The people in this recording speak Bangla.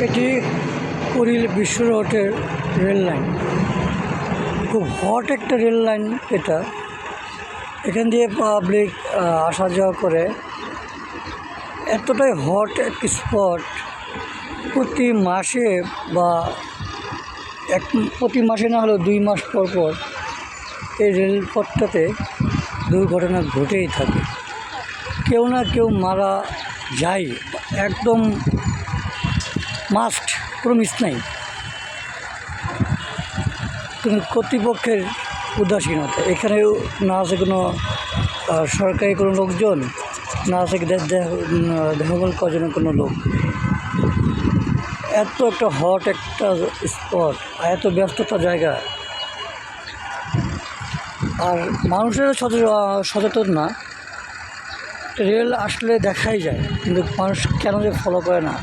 এটি কুড়িল বিশ্ব রোডের রেল লাইন। খুব হট একটা রেল লাইন এটা। এখান দিয়ে পাবলিক আসা যাওয়া করে। এতটাই হট একটি স্পট, প্রতি মাসে বা প্রতি মাসে না হলেও 2 মাস পর পর এই রেলপথটাতে দুর্ঘটনা ঘটেই থাকে। কেউ না কেউ মারা যায়, একদম মাস্ট, কোনো মিস নাই। কিন্তু কর্তৃপক্ষের উদাসীনতা। এখানেও না আছে কোনো সরকারি কোনো লোকজন, না আছে দেখভাল করার জন্য কোনো লোক। এত একটা হট একটা স্পট, এত ব্যস্ততা জায়গা, আর মানুষের সচেতন না। রেল আসলে দেখাই যায়, কিন্তু মানুষ কেন যে ফলো করে না।